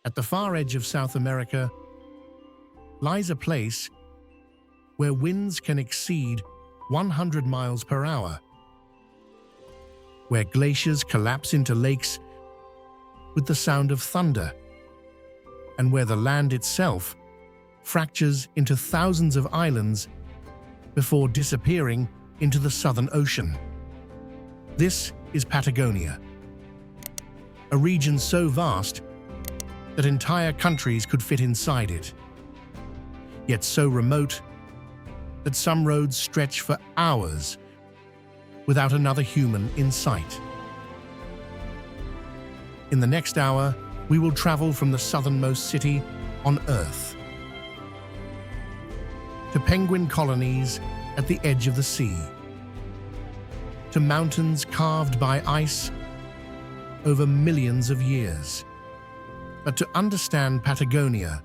At the far edge of South America lies a place where winds can exceed 100 miles per hour, where glaciers collapse into lakes with the sound of thunder, and where the land itself fractures into thousands of islands before disappearing into the Southern Ocean. This is Patagonia, a region so vast that entire countries could fit inside it, yet so remote that some roads stretch for hours without another human in sight. In the next hour, we will travel from the southernmost city on Earth to penguin colonies at the edge of the sea, to mountains carved by ice over millions of years. But to understand Patagonia,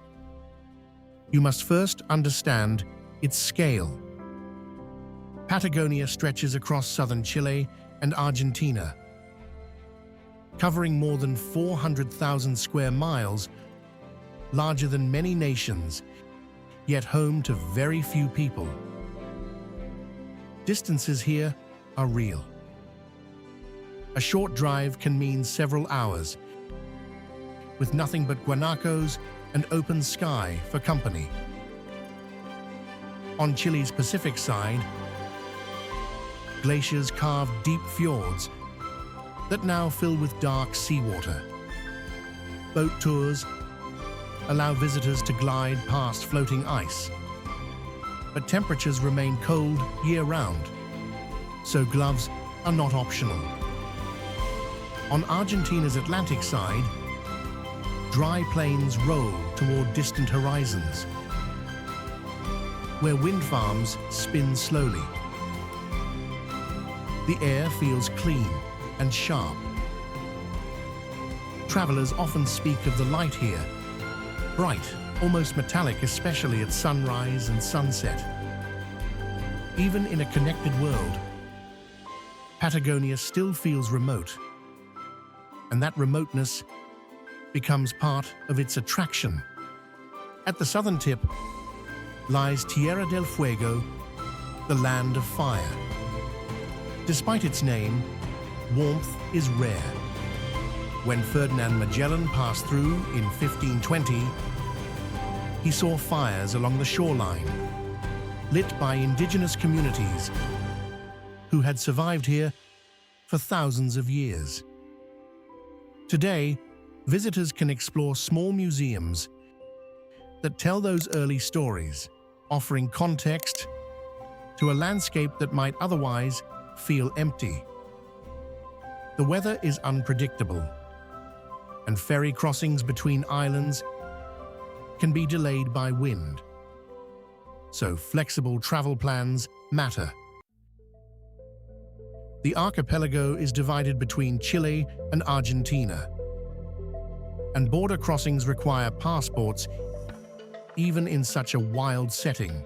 you must first understand its scale. Patagonia stretches across southern Chile and Argentina, covering more than 400,000 square miles, larger than many nations, yet home to very few people. Distances here are real. A short drive can mean several hours, with nothing but guanacos and open sky for company. On Chile's Pacific side, glaciers carve deep fjords that now fill with dark seawater. Boat tours allow visitors to glide past floating ice, but temperatures remain cold year-round, so gloves are not optional. On Argentina's Atlantic side, dry plains roll toward distant horizons, where wind farms spin slowly. The air feels clean and sharp. Travelers often speak of the light here, bright, almost metallic, especially at sunrise and sunset. Even in a connected world, Patagonia still feels remote, and that remoteness becomes part of its attraction. At the southern tip lies Tierra del Fuego, the land of fire. Despite its name, warmth is rare. When Ferdinand Magellan passed through in 1520, he saw fires along the shoreline, lit by indigenous communities who had survived here for thousands of years. Today, visitors can explore small museums that tell those early stories, offering context to a landscape that might otherwise feel empty. The weather is unpredictable, and ferry crossings between islands can be delayed by wind. So flexible travel plans matter. The archipelago is divided between Chile and Argentina, and border crossings require passports even in such a wild setting.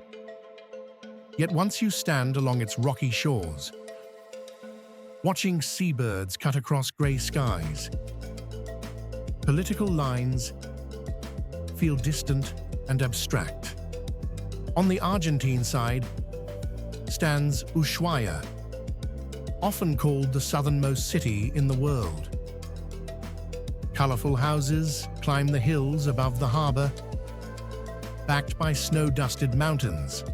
Yet once you stand along its rocky shores, watching seabirds cut across grey skies, political lines feel distant and abstract. On the Argentine side stands Ushuaia, often called the southernmost city in the world. Colorful houses climb the hills above the harbor, backed by snow-dusted mountains.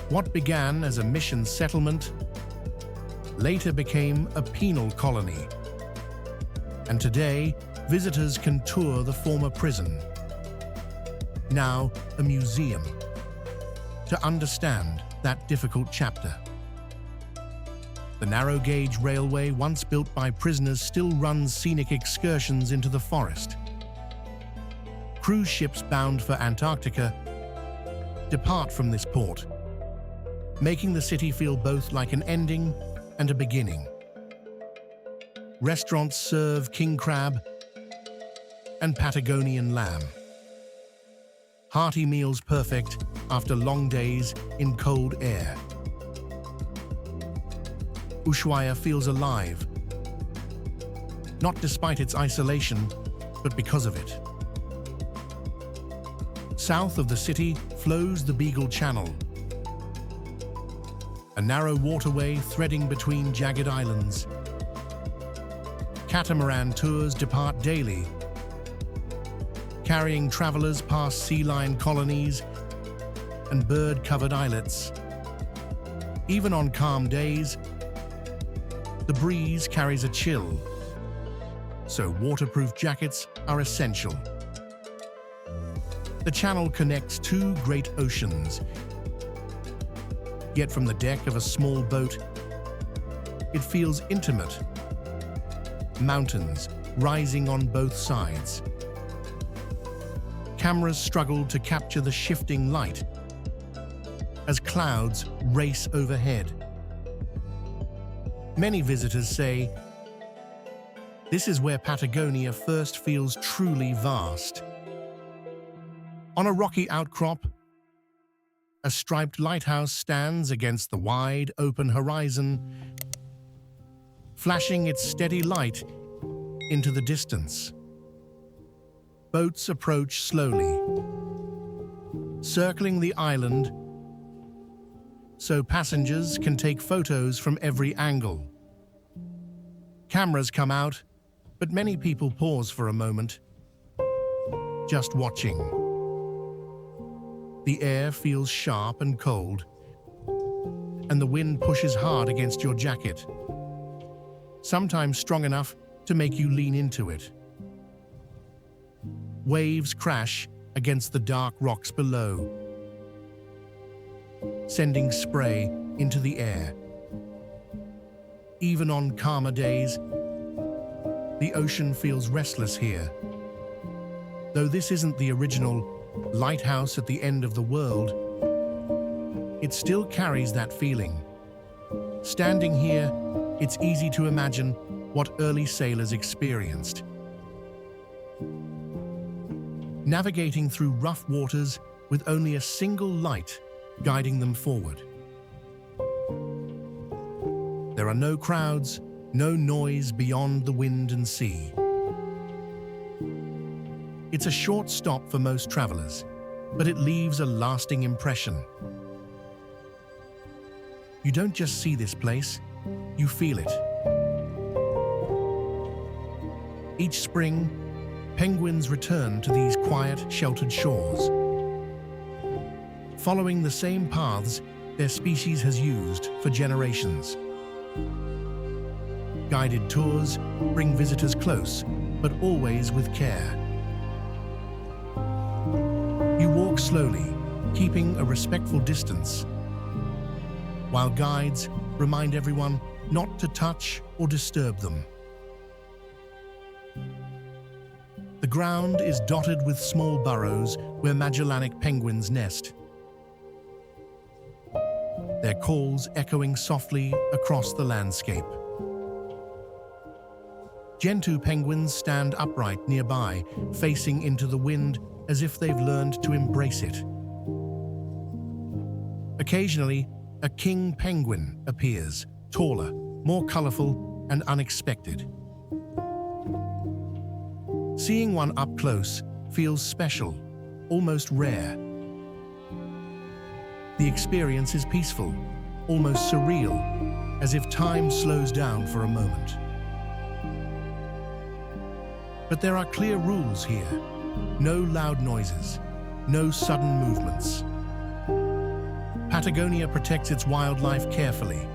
What began as a mission settlement later became a penal colony, and today visitors can tour the former prison, now a museum, to understand that difficult chapter. The narrow-gauge railway, once built by prisoners, still runs scenic excursions into the forest. Cruise ships bound for Antarctica depart from this port, making the city feel both like an ending and a beginning. Restaurants serve king crab and Patagonian lamb. Hearty meals perfect after long days in cold air. Ushuaia feels alive, not despite its isolation, but because of it. South of the city flows the Beagle Channel, a narrow waterway threading between jagged islands. Catamaran tours depart daily, carrying travelers past sea lion colonies and bird-covered islets. Even on calm days, the breeze carries a chill, so waterproof jackets are essential. The channel connects two great oceans, yet from the deck of a small boat, it feels intimate. Mountains rising on both sides. Cameras struggle to capture the shifting light as clouds race overhead. Many visitors say, this is where Patagonia first feels truly vast. On a rocky outcrop, a striped lighthouse stands against the wide, open horizon, flashing its steady light into the distance. Boats approach slowly, circling the island so passengers can take photos from every angle. Cameras come out, but many people pause for a moment, just watching. The air feels sharp and cold, and the wind pushes hard against your jacket, sometimes strong enough to make you lean into it. Waves crash against the dark rocks below, sending spray into the air. Even on calmer days, the ocean feels restless here. Though this isn't the original lighthouse at the end of the world, it still carries that feeling. Standing here, it's easy to imagine what early sailors experienced. Navigating through rough waters with only a single light guiding them forward. There are no crowds, no noise beyond the wind and sea. It's a short stop for most travelers, but it leaves a lasting impression. You don't just see this place, you feel it. Each spring, penguins return to these quiet, sheltered shores. Following the same paths their species has used for generations. Guided tours bring visitors close, but always with care. You walk slowly, keeping a respectful distance, while guides remind everyone not to touch or disturb them. The ground is dotted with small burrows where Magellanic penguins nest, their calls echoing softly across the landscape. Gentoo penguins stand upright nearby, facing into the wind as if they've learned to embrace it. Occasionally, a king penguin appears, taller, more colorful, and unexpected. Seeing one up close feels special, almost rare. The experience is peaceful, almost surreal, as if time slows down for a moment. But there are clear rules here. No loud noises, no sudden movements. Patagonia protects its wildlife carefully,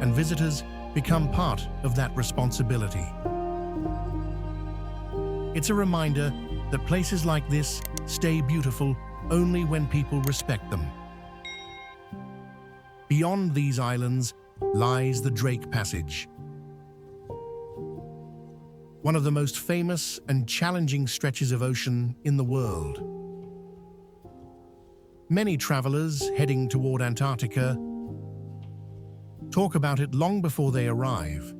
and visitors become part of that responsibility. It's a reminder that places like this stay beautiful only when people respect them. Beyond these islands lies the Drake Passage, one of the most famous and challenging stretches of ocean in the world. Many travelers heading toward Antarctica talk about it long before they arrive.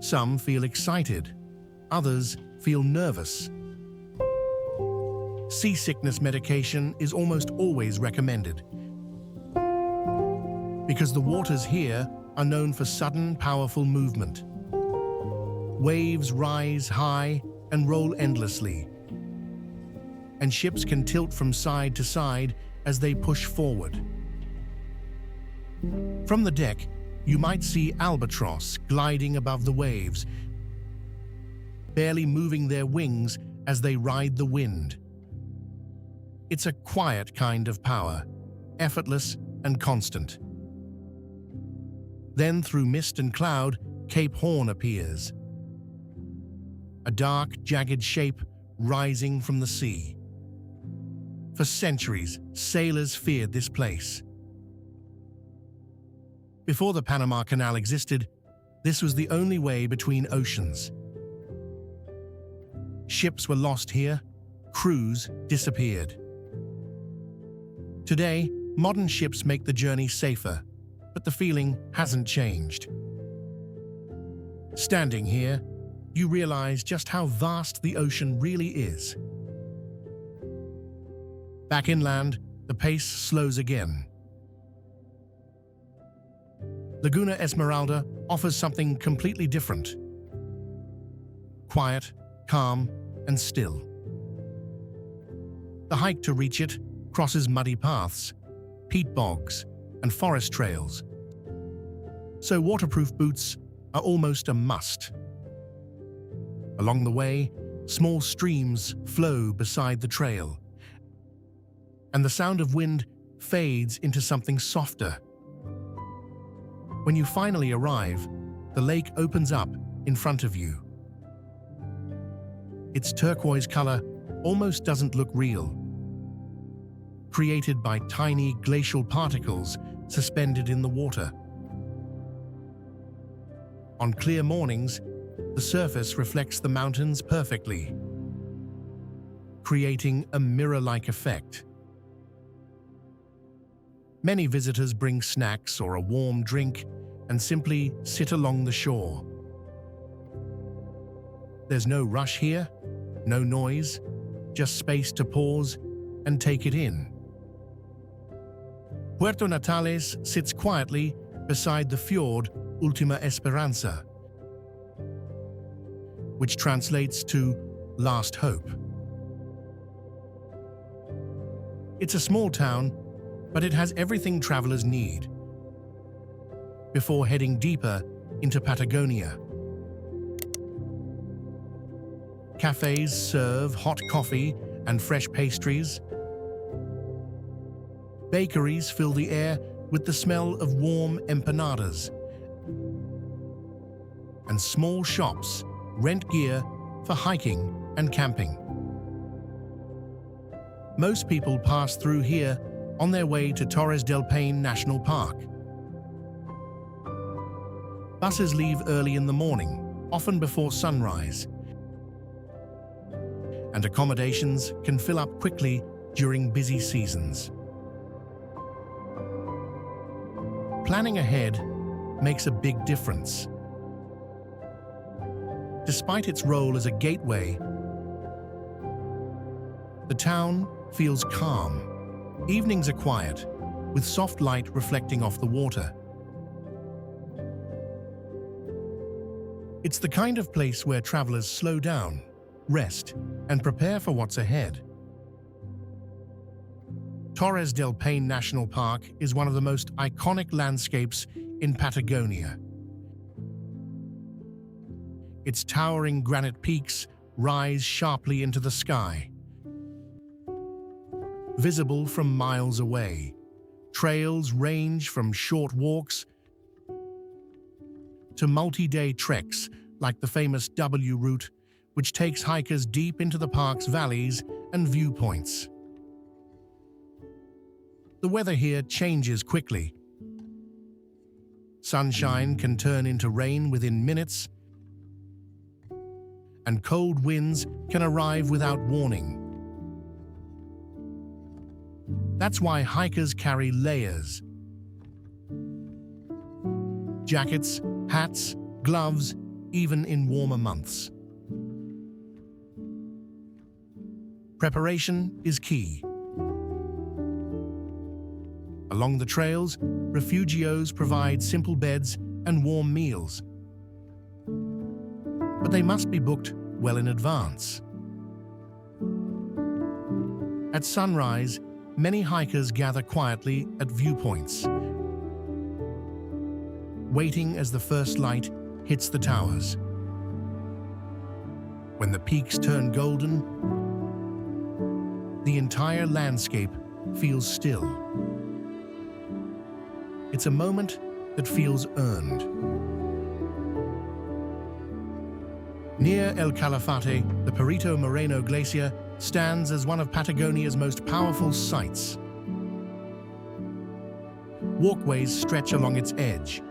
Some feel excited, others feel nervous. Seasickness medication is almost always recommended, because the waters here are known for sudden, powerful movement. Waves rise high and roll endlessly, and ships can tilt from side to side as they push forward. From the deck, you might see albatross gliding above the waves, barely moving their wings as they ride the wind. It's a quiet kind of power, effortless and constant. Then through mist and cloud, Cape Horn appears, a dark, jagged shape rising from the sea. For centuries, sailors feared this place. Before the Panama Canal existed, this was the only way between oceans. Ships were lost here, crews disappeared. Today, modern ships make the journey safer, but the feeling hasn't changed. Standing here, you realize just how vast the ocean really is. Back inland, the pace slows again. Laguna Esmeralda offers something completely different. Quiet, calm, and still. The hike to reach it crosses muddy paths, peat bogs, and forest trails. So waterproof boots are almost a must. Along the way, small streams flow beside the trail, and the sound of wind fades into something softer. When you finally arrive, the lake opens up in front of you. Its turquoise color almost doesn't look real, created by tiny glacial particles suspended in the water. On clear mornings, the surface reflects the mountains perfectly, creating a mirror-like effect. Many visitors bring snacks or a warm drink and simply sit along the shore. There's no rush here, no noise, just space to pause and take it in. Puerto Natales sits quietly beside the fjord Ultima Esperanza, which translates to Last Hope. It's a small town, but it has everything travelers need. Before heading deeper into Patagonia, cafes serve hot coffee and fresh pastries. Bakeries fill the air with the smell of warm empanadas. And small shops rent gear for hiking and camping. Most people pass through here on their way to Torres del Paine National Park. Buses leave early in the morning, often before sunrise, and accommodations can fill up quickly during busy seasons. Planning ahead makes a big difference. Despite its role as a gateway, the town feels calm. Evenings are quiet, with soft light reflecting off the water. It's the kind of place where travelers slow down, rest, and prepare for what's ahead. Torres del Paine National Park is one of the most iconic landscapes in Patagonia. Its towering granite peaks rise sharply into the sky. Visible from miles away, trails range from short walks to multi-day treks like the famous W route, which takes hikers deep into the park's valleys and viewpoints. The weather here changes quickly. Sunshine can turn into rain within minutes, and cold winds can arrive without warning. That's why hikers carry layers. Jackets, hats, gloves, even in warmer months. Preparation is key. Along the trails, refugios provide simple beds and warm meals. but they must be booked well in advance. At sunrise, many hikers gather quietly at viewpoints, waiting as the first light hits the towers. When the peaks turn golden, the entire landscape feels still. It's a moment that feels earned. Near El Calafate, the Perito Moreno Glacier stands as one of Patagonia's most powerful sights. Walkways stretch along its edge,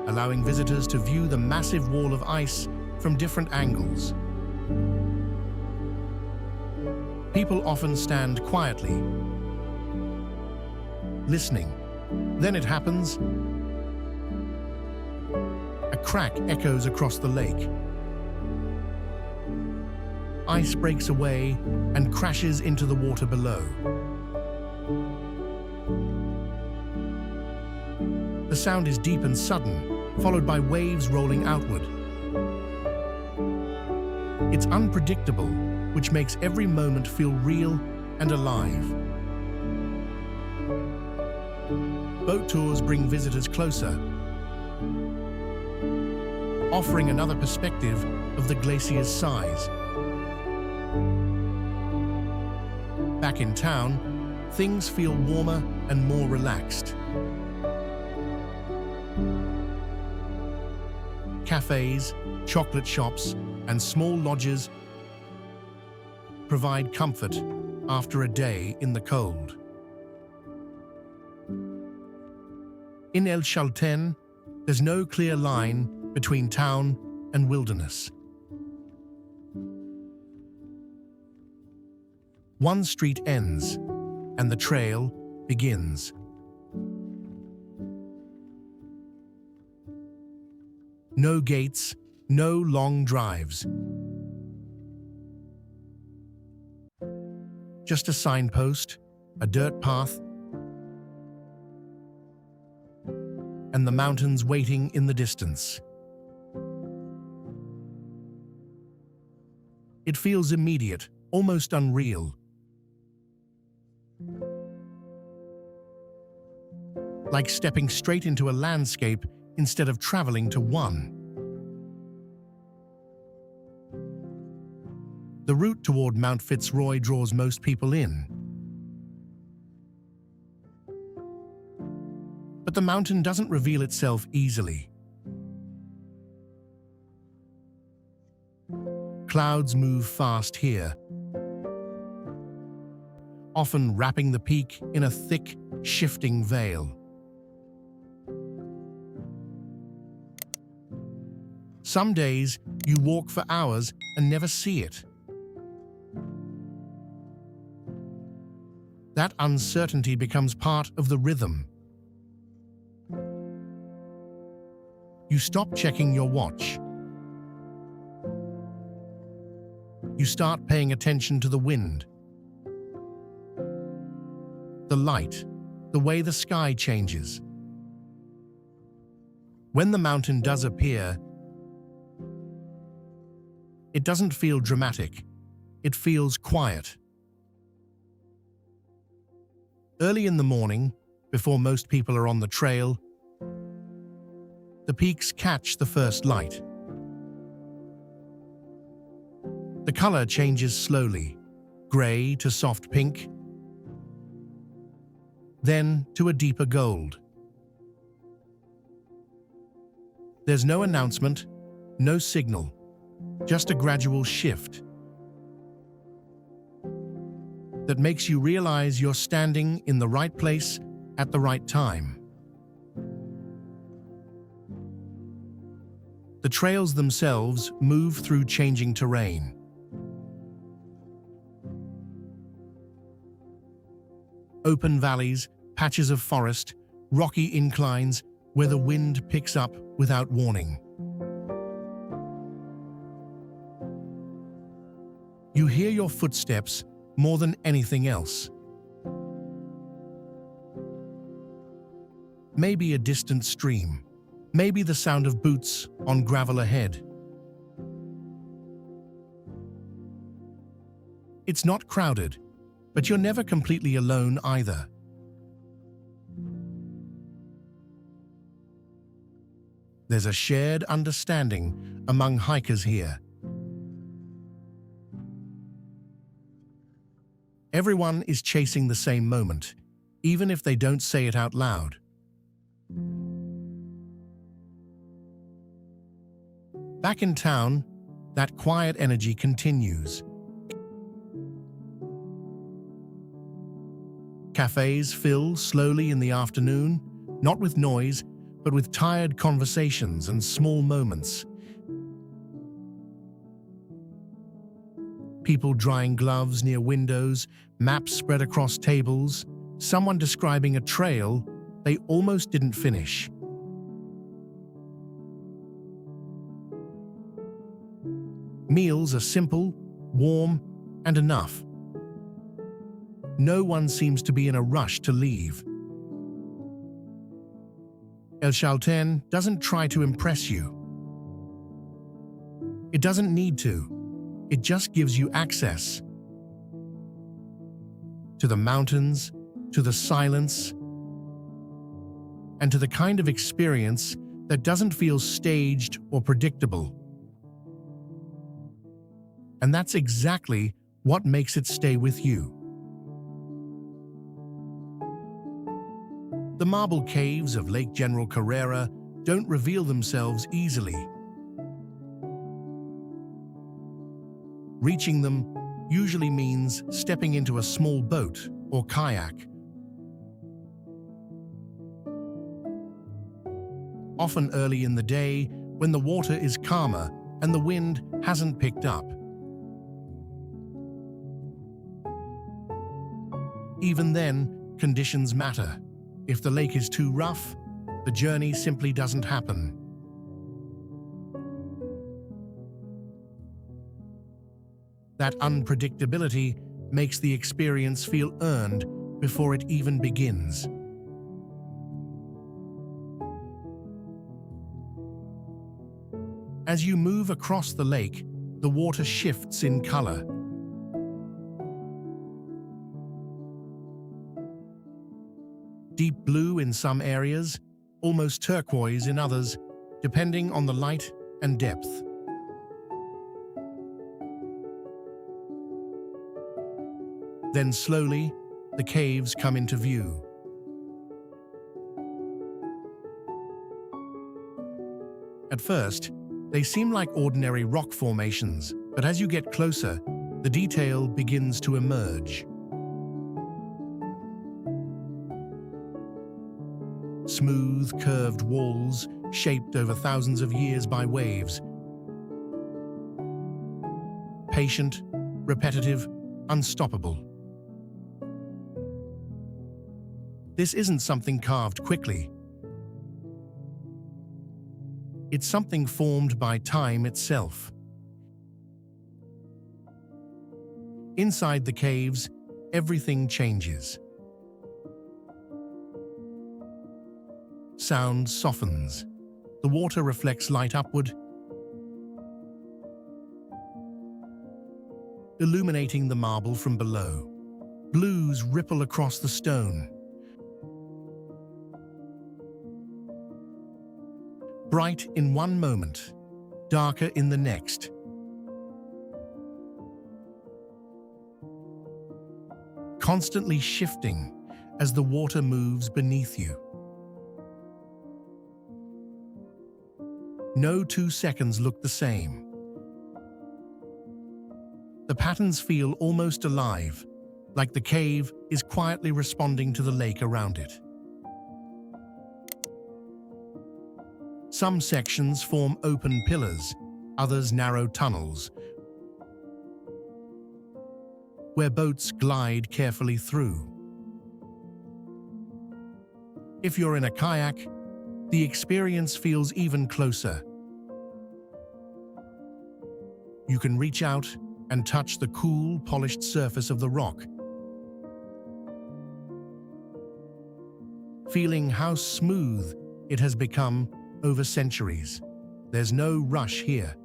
allowing visitors to view the massive wall of ice from different angles. People often stand quietly, listening. Then it happens. A crack echoes across the lake. Ice breaks away and crashes into the water below. The sound is deep and sudden, followed by waves rolling outward. It's unpredictable, which makes every moment feel real and alive. Boat tours bring visitors closer, offering another perspective of the glacier's size. Back in town, things feel warmer and more relaxed. Cafes, chocolate shops, and small lodges provide comfort after a day in the cold. In El Chaltén, there's no clear line between town and wilderness. One street ends, and the trail begins. No gates, no long drives. Just a signpost, a dirt path, and the mountains waiting in the distance. It feels immediate, almost unreal. Like stepping straight into a landscape instead of traveling to one. The route toward Mount Fitzroy draws most people in. But the mountain doesn't reveal itself easily. Clouds move fast here, often wrapping the peak in a thick, shifting veil. Some days, you walk for hours and never see it. That uncertainty becomes part of the rhythm. You stop checking your watch. You start paying attention to the wind, the light, the way the sky changes. When the mountain does appear, it doesn't feel dramatic. It feels quiet. Early in the morning, before most people are on the trail, the peaks catch the first light. The color changes slowly, gray to soft pink, then to a deeper gold. There's no announcement, no signal, just a gradual shift that makes you realize you're standing in the right place at the right time. The trails themselves move through changing terrain. Open valleys, patches of forest, rocky inclines where the wind picks up without warning. You hear your footsteps more than anything else. Maybe a distant stream, Maybe the sound of boots on gravel ahead. It's not crowded, but you're never completely alone either. There's a shared understanding among hikers here. Everyone is chasing the same moment, even if they don't say it out loud. Back in town, that quiet energy continues. Cafes fill slowly in the afternoon, not with noise, but with tired conversations and small moments. People drying gloves near windows, maps spread across tables, someone describing a trail they almost didn't finish. Meals are simple, warm, and enough. No one seems to be in a rush to leave. El Chaltén doesn't try to impress you. It doesn't need to. It just gives you access to the mountains, to the silence, and to the kind of experience that doesn't feel staged or predictable. And that's exactly what makes it stay with you. The marble caves of Lake General Carrera don't reveal themselves easily. Reaching them usually means stepping into a small boat or kayak. Often early in the day, when the water is calmer and the wind hasn't picked up. Even then, conditions matter. If the lake is too rough, the journey simply doesn't happen. That unpredictability makes the experience feel earned before it even begins. As you move across the lake, the water shifts in color. Deep blue in some areas, almost turquoise in others, depending on the light and depth. Then slowly, the caves come into view. At first, they seem like ordinary rock formations, but as you get closer, the detail begins to emerge. Smooth, curved walls shaped over thousands of years by waves. Patient, repetitive, unstoppable. This isn't something carved quickly. It's something formed by time itself. Inside the caves, everything changes. Sound softens. The water reflects light upward, illuminating the marble from below. Blues ripple across the stone. Bright in one moment, darker in the next. Constantly shifting as the water moves beneath you. No 2 seconds look the same. The patterns feel almost alive, like the cave is quietly responding to the lake around it. Some sections form open pillars, others narrow tunnels, where boats glide carefully through. If you're in a kayak, the experience feels even closer. You can reach out and touch the cool, polished surface of the rock, feeling how smooth it has become over centuries. There's no rush here.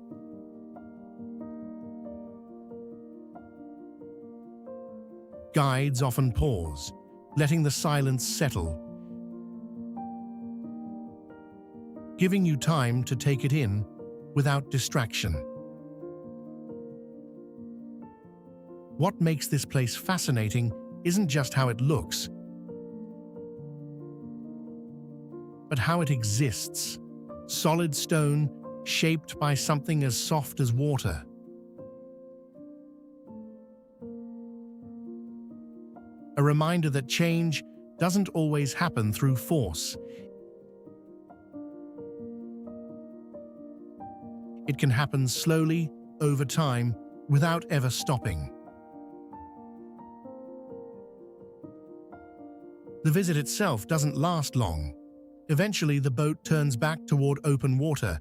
Guides often pause, letting the silence settle, giving you time to take it in without distraction. What makes this place fascinating isn't just how it looks, but how it exists. Solid stone shaped by something as soft as water. A reminder that change doesn't always happen through force. It can happen slowly, over time, without ever stopping. The visit itself doesn't last long. Eventually, the boat turns back toward open water,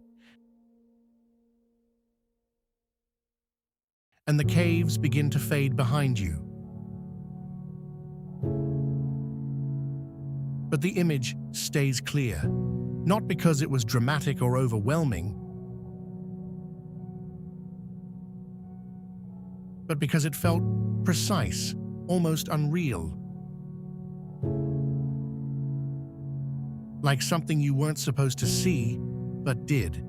and the caves begin to fade behind you. But the image stays clear, not because it was dramatic or overwhelming, but because it felt precise, almost unreal. Like something you weren't supposed to see, but did.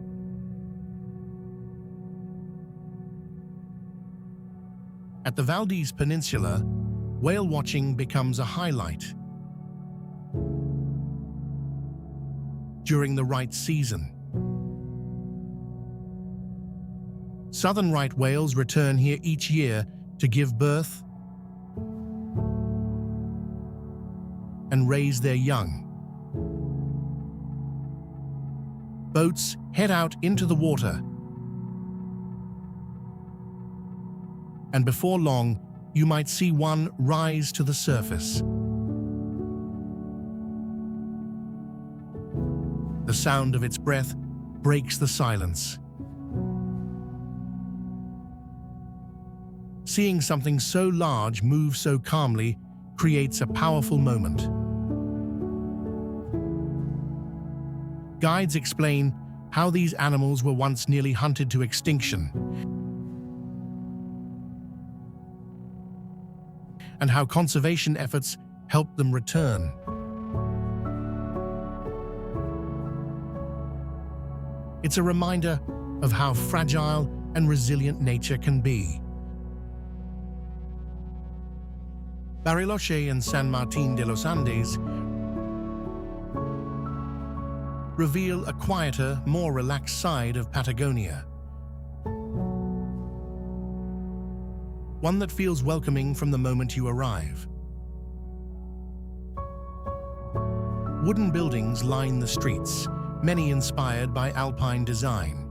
At the Wildest Peninsula, whale watching becomes a highlight. During the right season. Southern right whales return here each year to give birth and raise their young. Boats head out into the water, and before long, you might see one rise to the surface. The sound of its breath breaks the silence. Seeing something so large move so calmly creates a powerful moment. Guides explain how these animals were once nearly hunted to extinction, and how conservation efforts helped them return. It's a reminder of how fragile and resilient nature can be. Bariloche and San Martín de los Andes reveal a quieter, more relaxed side of Patagonia. One that feels welcoming from the moment you arrive. Wooden buildings line the streets, many inspired by alpine design,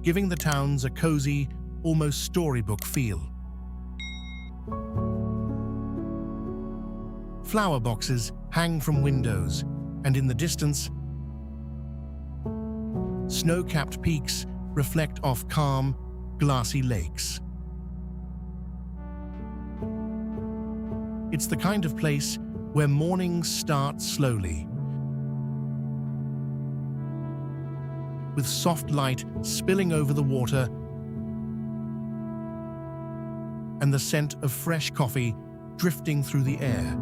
giving the towns a cozy, almost storybook feel. Flower boxes hang from windows, and in the distance, snow-capped peaks reflect off calm, glassy lakes. It's the kind of place where mornings start slowly, with soft light spilling over the water and the scent of fresh coffee drifting through the air.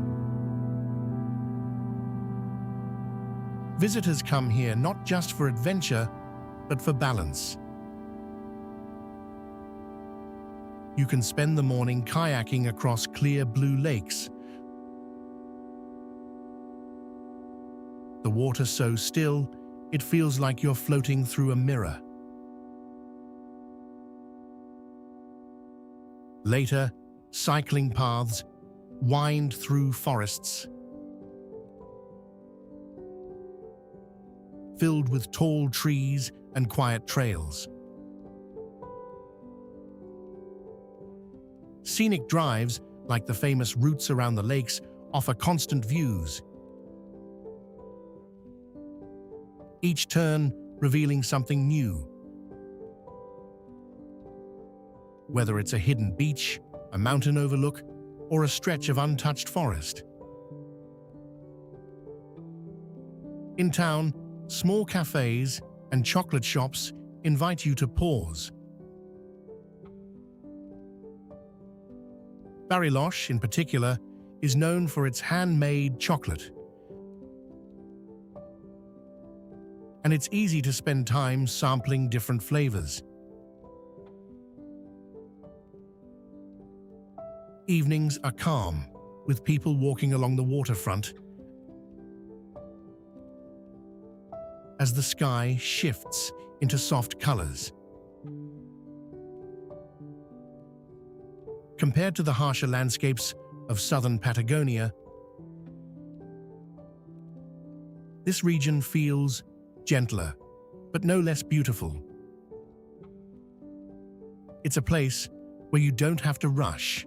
Visitors come here not just for adventure, but for balance. You can spend the morning kayaking across clear blue lakes. The water so still, it feels like you're floating through a mirror. Later, cycling paths wind through forests, filled with tall trees and quiet trails. Scenic drives, like the famous routes around the lakes, offer constant views, each turn revealing something new. Whether it's a hidden beach, a mountain overlook, or a stretch of untouched forest. In town, small cafes and chocolate shops invite you to pause. Bariloche, in particular, is known for its handmade chocolate. And it's easy to spend time sampling different flavors. Evenings are calm, with people walking along the waterfront as the sky shifts into soft colors. Compared to the harsher landscapes of southern Patagonia, this region feels gentler, but no less beautiful. It's a place where you don't have to rush.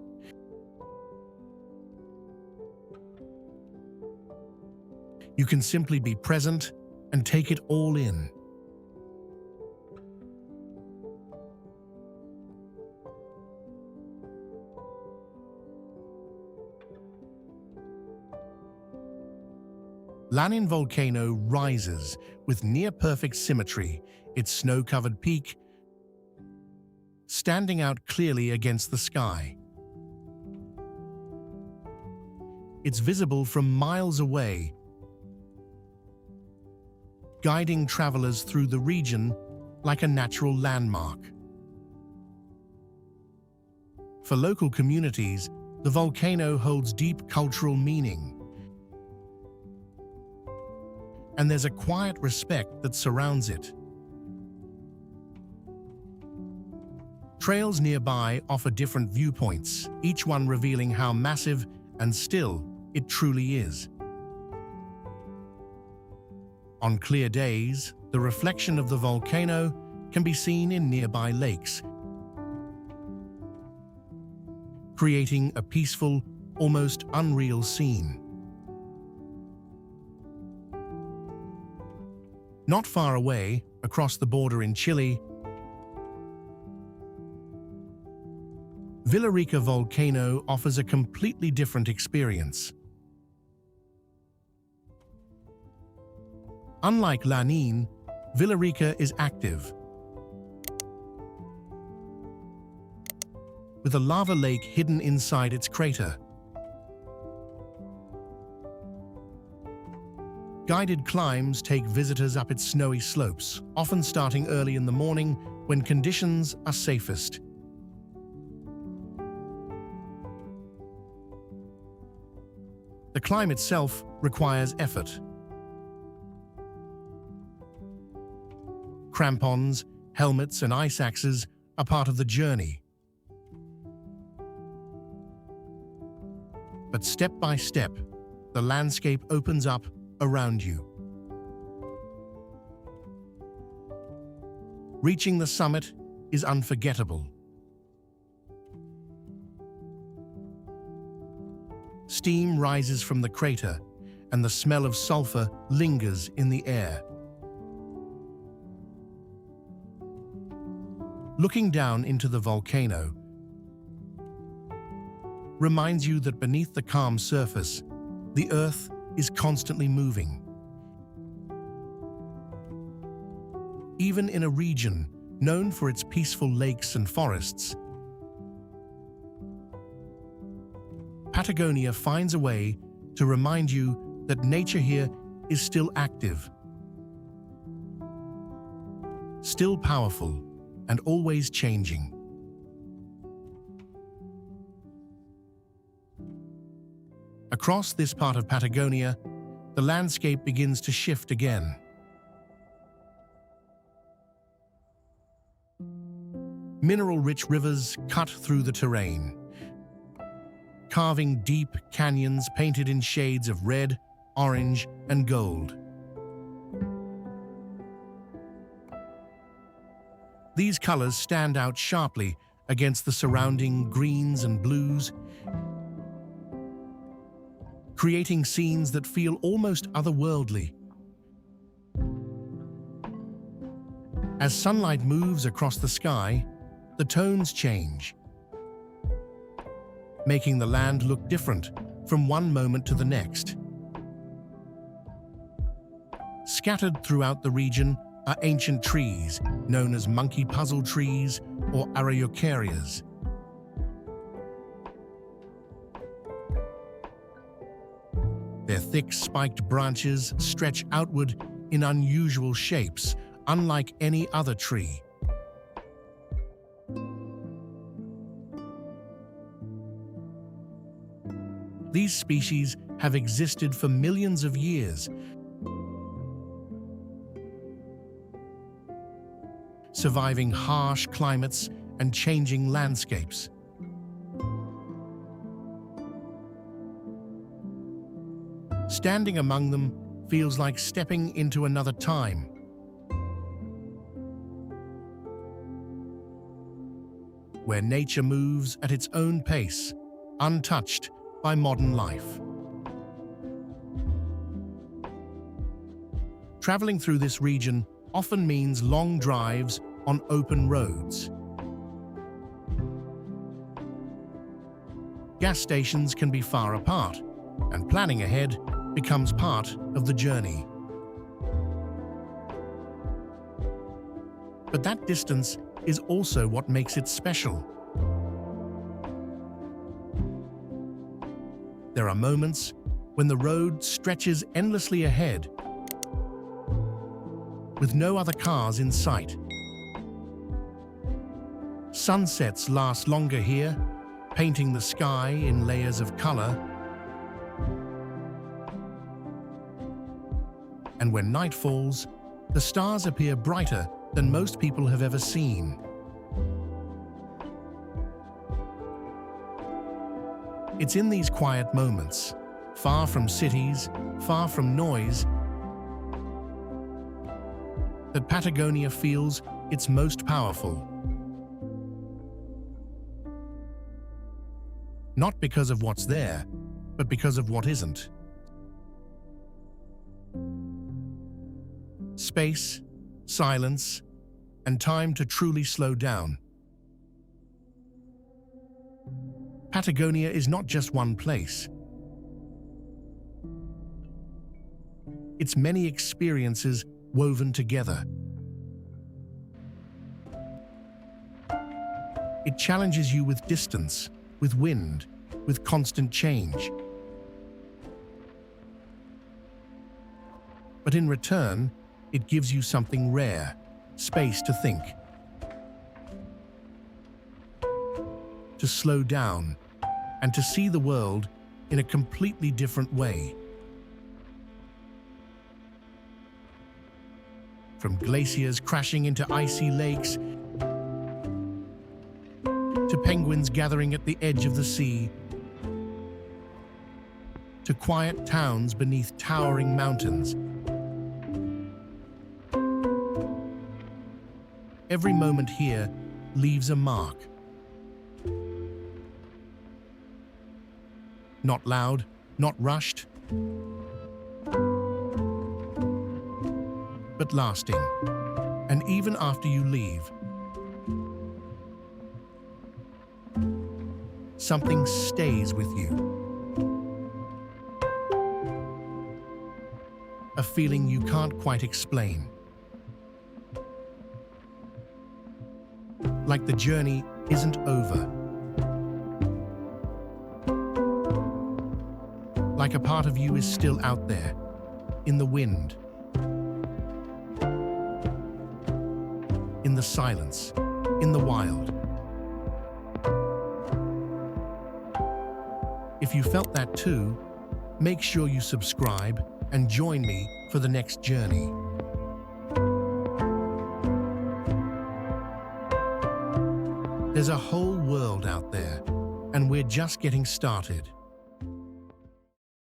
You can simply be present and take it all in. Lanín volcano rises with near-perfect symmetry, its snow-covered peak standing out clearly against the sky. It's visible from miles away, guiding travelers through the region like a natural landmark. For local communities, the volcano holds deep cultural meaning, and there's a quiet respect that surrounds it. Trails nearby offer different viewpoints, each one revealing how massive and still it truly is. On clear days, the reflection of the volcano can be seen in nearby lakes, creating a peaceful, almost unreal scene. Not far away, across the border in Chile, Villarrica volcano offers a completely different experience. Unlike Lanín, Villarrica is active, with a lava lake hidden inside its crater. Guided climbs take visitors up its snowy slopes, often starting early in the morning when conditions are safest. The climb itself requires effort. Crampons, helmets, and ice axes are part of the journey. But step by step, the landscape opens up around you. Reaching the summit is unforgettable. Steam rises from the crater, and the smell of sulfur lingers in the air. Looking down into the volcano reminds you that beneath the calm surface, the earth is constantly moving. Even in a region known for its peaceful lakes and forests, Patagonia finds a way to remind you that nature here is still active, still powerful, and always changing. Across this part of Patagonia, the landscape begins to shift again. Mineral-rich rivers cut through the terrain, carving deep canyons painted in shades of red, orange, and gold. These colors stand out sharply against the surrounding greens and blues, creating scenes that feel almost otherworldly. As sunlight moves across the sky, the tones change, making the land look different from one moment to the next. Scattered throughout the region are ancient trees known as monkey puzzle trees or araucarias. Their thick, spiked branches stretch outward in unusual shapes, unlike any other tree. These species have existed for millions of years, surviving harsh climates and changing landscapes. Standing among them feels like stepping into another time. Where nature moves at its own pace, untouched by modern life. Traveling through this region often means long drives on open roads. Gas stations can be far apart, and planning ahead becomes part of the journey. But that distance is also what makes it special. There are moments when the road stretches endlessly ahead, with no other cars in sight. Sunsets last longer here, painting the sky in layers of color. And when night falls, the stars appear brighter than most people have ever seen. It's in these quiet moments, far from cities, far from noise, that Patagonia feels its most powerful. Not because of what's there, but because of what isn't. Space, silence, and time to truly slow down. Patagonia is not just one place. It's many experiences woven together. It challenges you with distance, with wind, with constant change. But in return, it gives you something rare, space to think, to slow down, and to see the world in a completely different way. From glaciers crashing into icy lakes, to penguins gathering at the edge of the sea, to quiet towns beneath towering mountains. Every moment here leaves a mark. Not loud, not rushed, but lasting. And even after you leave, something stays with you. A feeling you can't quite explain. Like the journey isn't over. Like a part of you is still out there, in the wind, in the silence, in the wild. If you felt that too, make sure you subscribe and join me for the next journey. There's a whole world out there, and we're just getting started.